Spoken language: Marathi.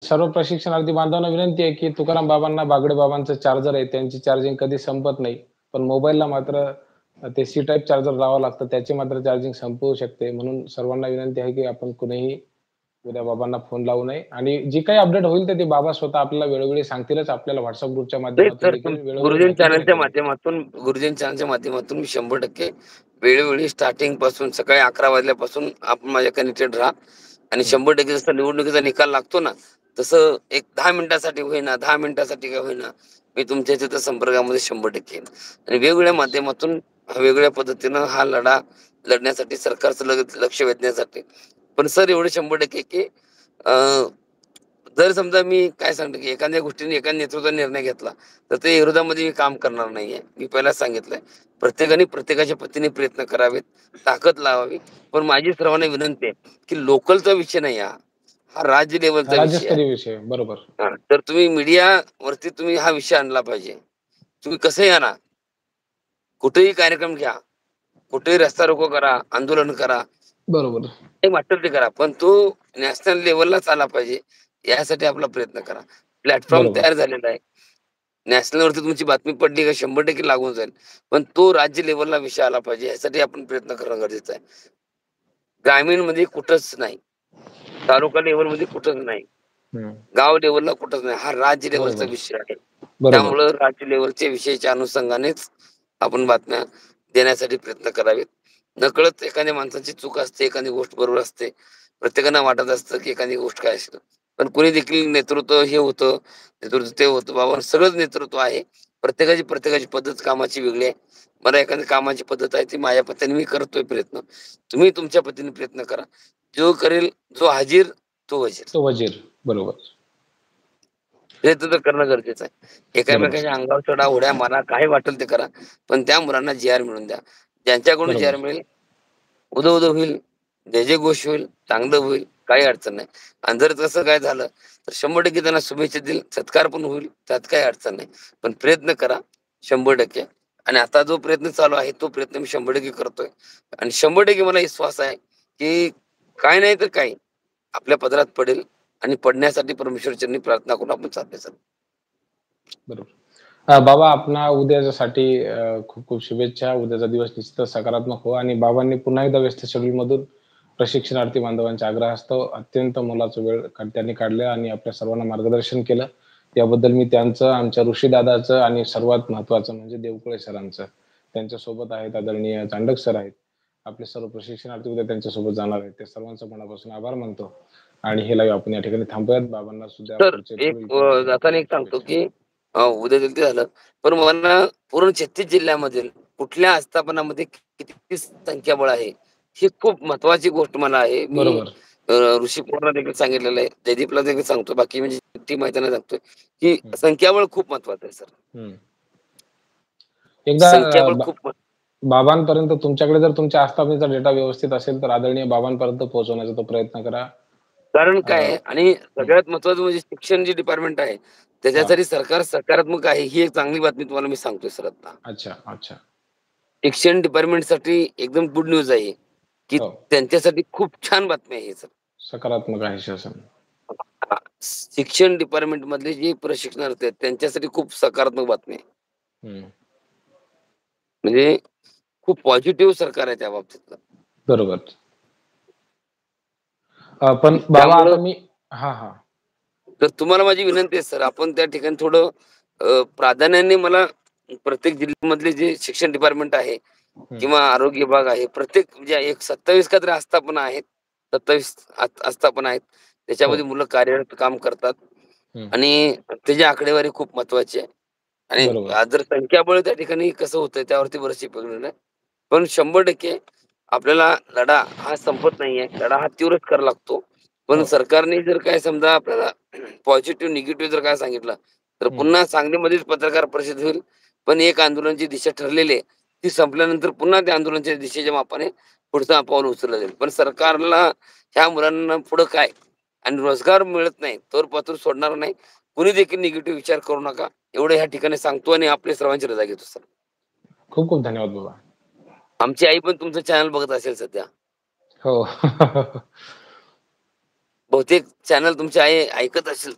सर्व प्रशिक्षणार्थी बांधवांना विनंती आहे, की तुकाराम बाबांना बागडे बाबांचं चार्जर आहे, त्यांची चार्जिंग कधी संपत नाही. पण मोबाईलला मात्र ते सी टाइप चार्जर लावावं लागतं. त्याची मात्र चार्जिंग संपू शकते. म्हणून सर्वांना विनंती आहे, की आपण कुणीही उद्या बाबांना फोन लावू नये आणि जी काही अपडेट होईल तर ते बाबा स्वतः आपल्याला वेळोवेळी सांगतीलच. आपल्याला WhatsApp ग्रुपच्या नाही माध्यमातून तर देखील वेळोवेळी गुरुजन माहिती पण चॅनलच्या देतील. माध्यमातून मी 100% वेळोवेळी स्टार्टिंग पासून सकाळी 11 वाजल्यापासून आपण माझ्या कनेक्टेड राहा आणि हं. 100% जसं निवडणुकीचा निकाल लागतो ना, तसं एक 10 मिनिटासाठी होईना, 10 मिनिटासाठी का होईना, मी तुमच्या तिथं संपर्कामध्ये 100% येईन आणि वेगवेगळ्या माध्यमातून वेगवेगळ्या पद्धतीनं हा लढा लढण्यासाठी सरकारचं लक्ष वेधण्यासाठी. पण सर एवढे 100% की अ, जर समजा मी काय सांगतो, की एखाद्या गोष्टीने एका नेतृत्वाने निर्णय घेतला, तर ते विरोधामध्ये मी काम करणार नाहीये. मी पहिलाच सांगितलंय. प्रत्येकाने प्रत्येकाच्या पद्धतीने प्रयत्न करावेत, ताकद लावावी. पण माझी सर्वांना विनंती आहे, की लोकलचा विषय नाही हा. हा राज्य लेव्हलचा विषय आहे. राज्यस्तरीय विषय आहे. बरोबर. हां, तर तुम्ही मीडियावरती तुम्ही हा विषय आणला पाहिजे. तुम्ही कसंही आणा, कुठेही कार्यक्रम घ्या, कुठेही रस्ता रोको करा, आंदोलन करा, बरोबर. ते वाटेल ते करा. पण तो नॅशनल लेव्हललाच आला पाहिजे, यासाठी आपला प्रयत्न करा. प्लॅटफॉर्म बरोबर. तयार झालेला आहे. नॅशनलवरती तुमची बातमी पडली का 100% लागून जाईल. पण तो राज्य लेव्हलला विषय आला पाहिजे, यासाठी आपण प्रयत्न करणं गरजेचं आहे. ग्रामीणमध्ये कुठंच नाही. तालुका लेव्हलमध्ये कुठंच नाही. हं. गाव लेव्हलला कुठंच नाही. हा राज्य लेव्हलचा बरोबर. विषय आहे. बरोबर. त्यामुळं राज्य लेव्हलच्या विषयाच्या अनुषंगानेच आपण बातम्या देण्यासाठी प्रयत्न करावेत. नकळत एखाद्या माणसाची चूक असते, एखादी गोष्ट बरोबर असते. प्रत्येकाला वाटत असतं, की एखादी गोष्ट काय असेल. पण कोणी देखील नेतृत्व हे होतं, नेतृत्व ते होतं. बाबा सगळंच नेतृत्व आहे. प्रत्येकाची प्रत्येकाची पद्धत कामाची वेगळी आहे. मला एखादी कामाची पद्धत आहे, ती माझ्या पद्धतीने मी करतोय प्रयत्न. तुम्ही तुमच्या पद्धतीने प्रयत्न करा. जो करेल, जो हाजीर, तो वजीर. तो वजीर. बरोबर. प्रयत्न तर करणं गरजेचं आहे. बरोबर. एकामेकांच्या अंगावर चढा, उड्या मारा, काय वाटेल ते करा. पण त्या मुलांना जी-आर मिळवून द्या. ज्यांच्याकडून जी-आर बरोबर. मिळेल, उदो-उदो होईल, जय-जयघोष होईल, चांगलं होईल, काही अडचण नाही. आणि जर तसं काय झालं, तर 100% त्यांना शुभेच्छा देईल, सत्कार पण होईल, त्यात काही अडचण नाही. पण प्रयत्न करा 100% आणि आता जो प्रयत्न चालू आहे, तो प्रयत्न मी 100% करतोय. आणि 100% मला विश्वास आहे, की काही नाही तर काही आपल्या पदरात पडेल आणि पडण्यासाठी परमेश्वरचरणी प्रार्थना करून आपण चालण्याचं. बरोबर. बाबा आपणा उद्याच्यासाठी खूप-खूप शुभेच्छा. उद्याचा दिवस निश्चितच सकारात्मक हो आणि बाबांनी पुन्हा एकदा व्यस्त शेड्यूलमधून प्रशिक्षणार्थी बांधवांच्या आग्रहास्तव अत्यंत मोलाचा वेळ त्यांनी काढला आणि आपल्या सर्वांना मार्गदर्शन केलं. याबद्दल मी त्यांचं, आमच्या ऋषीदादाचं आणि सर्वात महत्त्वाचं म्हणजे देवकुळे सरांचं. त्यांच्यासोबत आहेत आदरणीय चांडक सर आहेत. आपले सर्व प्रशिक्षणार्थी उद्या त्यांच्यासोबत जाणार आहेत. त्या सर्वांचा मनापासून आभार मानतो आणि हे लाईव्ह आपण या ठिकाणी थांबूयात. बाबांना सुद्धा तर पुढचे एक पुढील प्रवासासाठी जाताना एक खूप-खूप सांगतो, शुभेच्छा. की उद्या जरी ते झालं, पण मला पूर्ण 36 जिल्ह्यामधील कुठल्या आस्थापनामध्ये किती संख्याबळ आहे, ही खूप महत्त्वाची गोष्ट मला आहे. मी बरोबर. अ, ऋषी पवारांना देखील सांगितलेलं आहे. जयदीपला देखील सांगतो. बाकी म्हणजे टीम आहे त्यांना सांगतोय, की हं, संख्याबळ खूप महत्त्वाचं आहे सर. हं. एकदा संख्याबळ खूप बाबांपर्यंत तुमच्याकडे जर तुमच्या आस्थापनेचा डेटा व्यवस्थित असेल, तर आदरणीय बाबांपर्यंत पोहोचवण्याचा तो प्रयत्न करा. कारण अ, काय आहे आणि हं. सगळ्यात महत्त्वाचं म्हणजे शिक्षण जे डिपार्टमेंट आहे, हां. त्याच्यासाठी सरकार सकारात्मक आहे. ही एक चांगली बातमी तुम्हाला मी सांगतोय सर आता. अच्छा, अच्छा. शिक्षण डिपार्टमेंटसाठी एकदम गुड न्यूज आहे, की हो. त्यांच्यासाठी खूप छान बातमी आहे सर. सकारात्मक आहे शासन. हां, शिक्षण डिपार्टमेंटमधले जे प्रशिक्षणार्थी आहेत, त्यांच्यासाठी खूप सकारात्मक बातमी आहे. हं. म्हणजे खूप पॉझिटिव्ह सरकार आहे त्या बाबतीतलं. बरोबर. पण बाबा त्यामुळं आता मी हां, हां. तर तुम्हाला माझी विनंती आहे सर, आपण त्या ठिकाणी थोडं प्राधान्याने मला प्रत्येक जिल्ह्यामधले जे शिक्षण डिपार्टमेंट आहे हं. किंवा आरोग्य विभाग आहे, प्रत्येक म्हणजे एक 27 काहीतरी आस्थापना आहेत. 27 आस्थापना आहेत. हो. त्याच्यामध्ये मुलं कार्यरत काम करतात हं. आणि त्याची आकडेवारी खूप महत्त्वाची आहे. आणि बरोबर. जर संख्याबळ त्या ठिकाणी कसं होतंय त्यावरती बरेचसे परिणाम आहे. पण 100% आपल्याला लढा हा संपत नाहीये. लढा हा तीव्रच करावा लागतो. पण हो. सरकारने जर काय समजा आपल्याला पॉझिटिव्ह, निगेटिव्ह जर काय सांगितलं, तर हं. पुन्हा सांगलीमध्येच पत्रकार परिषद होईल. पण एक आंदोलनाची दिशा ठरलेली आहे. ती संपल्यानंतर पुन्हा त्या आंदोलनाच्या दिशेच्या मापाने पुढचं पाऊल उचललं जाईल. पण सरकारला ह्या मुलांना पुढं काय आणि रोजगार मिळत नाही, तोवर पात्र सोडणार नाही. कुणी देखील निगेटिव्ह विचार करू नका. एवढं ह्या ठिकाणी सांगतो आणि आपली सर्वांची रजा घेतो सर. खूप-खूप धन्यवाद बाबा. आमची आई पण तुमचं चॅनल बघत असेल सध्या. हो. बहुतेक चॅनल तुमची आई ऐकत असेल.